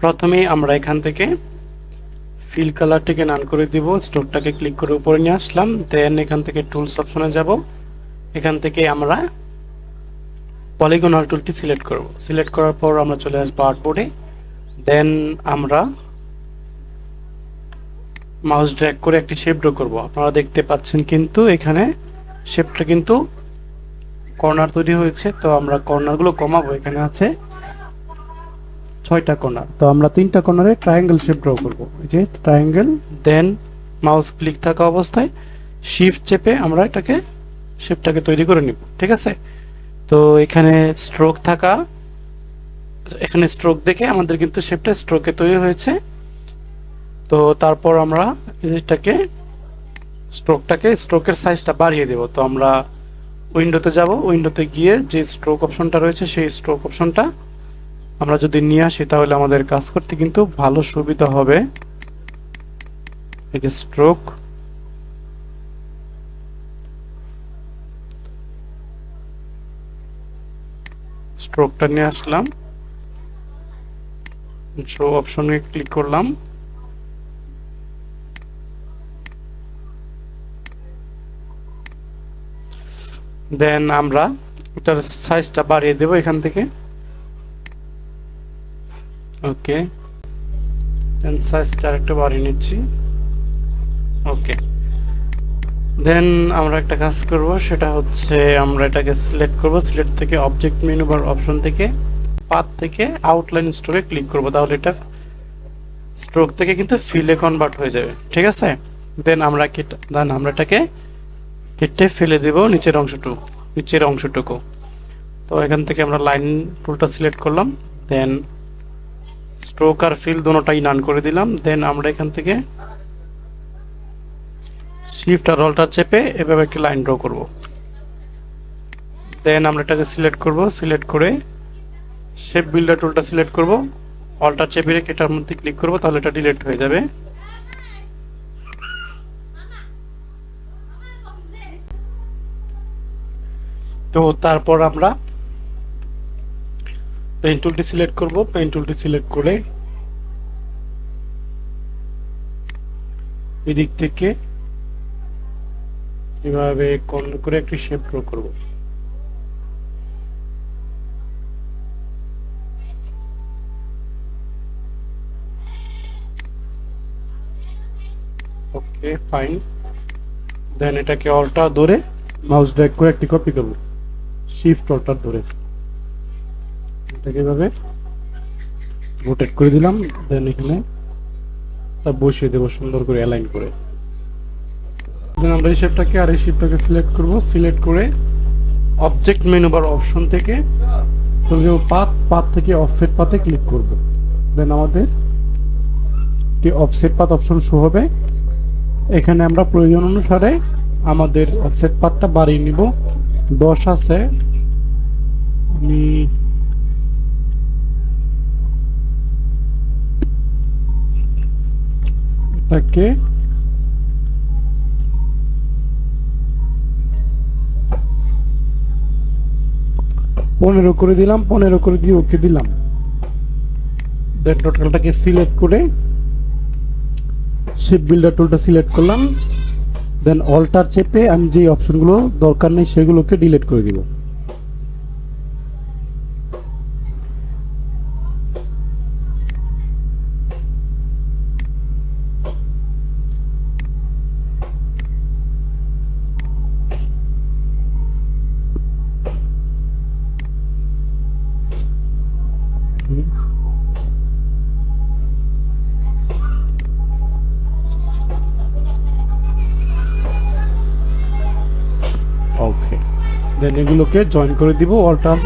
প্রথমেই আমরা এখান থেকে ফিল কালারটিকে নান করে দিব, স্ট্রোকটাকে ক্লিক করে উপরে নিয়ে আসলাম। দেন এখান থেকে টুলস অপশনে যাব, এখান থেকে আমরা পলিগনাল টুলটি সিলেক্ট করব। সিলেক্ট করার পর আমরা চলে আসবো আর্টবোর্ডে। দেন আমরা মাউস ড্র্যাগ করে একটি শেপ ড্র করব। আপনারা দেখতে পাচ্ছেন কিন্তু এখানে শেপটা কিন্তু কর্নার তৈরি হয়েছে। তো আমরা কর্নারগুলো কমাবো, এখানে আছে 6টা কর্নার, তো আমরা 3টা কর্নারে ট্রায়াঙ্গেল শেপ ড্র করব। এই যে ট্রায়াঙ্গেল। দেন মাউস ক্লিক থাকা অবস্থায় শিফট চেপে আমরা এটাকে শেপটাকে তৈরি করে নিব, ঠিক আছে। তো এখানে স্ট্রোক থাকা, এখানে স্ট্রোক দেখে আমাদের কিন্তু শেপটা স্ট্রোকে তৈরি হয়েছে। তো তারপর আমরা এটাকে স্ট্রোকের সাইজটা বাড়িয়ে দেব। তো আমরা উইন্ডোতে যাব, উইন্ডোতে গিয়ে যে স্ট্রোক অপশনটা রয়েছে সেই স্ট্রোক অপশনটা আমরা যদি নিয়ে আসি তাহলে আমাদের কাজ করতে কিন্তু ভালো সুবিধা হবে। এই যে স্ট্রোকটা নিয়ে আসলাম, শো অপশনে ক্লিক করলাম। দেন আমরা এটার সাইজটা বাড়িয়ে দেব এখান থেকে। ওকে, দেন সাইজটা একটু বাড়িয়ে নিচ্ছি। ওকে, দেন আমরা একটা কাজ করব, সেটা হচ্ছে আমরা এটাকে সিলেক্ট করব। সিলেক্ট থেকে অবজেক্ট মেনু বার অপশন থেকে পাথ থেকে আউটলাইন স্ট্রোকে ক্লিক করব, তাহলে এটা স্ট্রোক থেকে কিন্তু ফিলে কনভার্ট হয়ে যাবে, ঠিক আছে। দেন আমরা এটাকে কেটে ফেলে দেব নিচের অংশটুকু। তো এখান থেকে আমরা লাইন টুলটা সিলেক্ট করলাম। দেন স্ট্রোক আর ফিল দুটোটাই নান করে দিলাম। দেন আমরা এখান থেকে শিফট আর অল্টার চেপে এভাবে একটি লাইন ড্র করব। দেন আমরা এটাকে সিলেক্ট করব, সিলেক্ট করে শেপ বিল্ডার টুলটা সিলেক্ট করব, অল্টার চেপে রেখে এটার মধ্যে ক্লিক করব, তাহলে এটা ডিলিট হয়ে যাবে। তো তারপর আমরা পেন টুলটি সিলেক্ট করব। পেন টুলটি সিলেক্ট করে এদিক থেকে এভাবে কোণ করে একটি শেপ ড্র করব। ওকে, ফাইন। দেন এটাকে অল্টার ধরে মাউস ড্র্যাগ করে একটি কপি করব, শিফট অল্টার ধরে এটাকে এভাবে রোটেট করে দিলাম। দেন এখানে বসিয়ে দেবো সুন্দর করে অ্যালাইন করে। দেন আমরা এই শেপটাকে আর এই শেপটাকে সিলেক্ট করব। সিলেক্ট করে অবজেক্ট মেনু বার অপশন থেকে চলে যাব পাথ থেকে অফসেট পাথে ক্লিক করব। দেন আমাদের একটি অফসেট পাথ অপশন শো হবে। এখানে আমরা প্রয়োজন অনুসারে আমাদের অফসেট পাথটা বাড়িয়ে নিব। 10 আছে, আমি এটাকে 15 করে দিলাম, 15 করে দিয়ে ওকে দিলাম। দেন টোটালটাকে সিলেক্ট করে শেপ বিল্ডার টুলটা সিলেক্ট করলাম। দেন অল্টার চেপে আমি যে অপশনগুলো দরকার নেই সেগুলোকে ডিলিট করে দিব। ওকে, দেন এগুলোকে জয়েন করে দিব অল্টার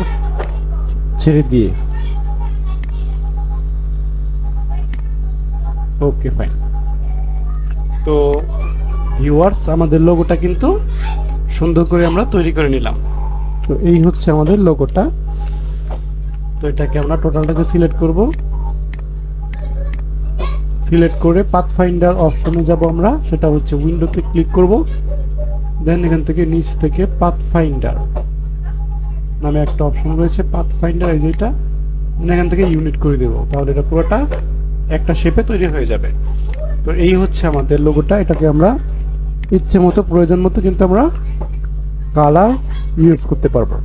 ছেড়ে দিয়ে। ওকে, ফাইন। তো ভিউয়ার্স, আমাদের লোগোটা কিন্তু সুন্দর করে আমরা তৈরি করে নিলাম। তো এই হচ্ছে আমাদের লোগোটা। তো এটাকে আমরা টোটালটাকে সিলেক্ট করব। সিলেক্ট করে পাথফাইন্ডার অপশনে যাব আমরা, সেটা হচ্ছে উইন্ডোতে ক্লিক করব। দেন এখান থেকে নিচ থেকে পাথফাইন্ডার নামে একটা অপশন রয়েছে, পাথফাইন্ডার, এই যেটা এখান থেকে ইউনিট করে দেব, তাহলে এটা পুরোটা একটা শেপে তৈরি হয়ে যাবে। তো এই হচ্ছে আমাদের লোগোটা। এটাকে আমরা ইচ্ছে মতো প্রয়োজন মতো কিন্তু আমরা কালার ইউজ করতে পারবো।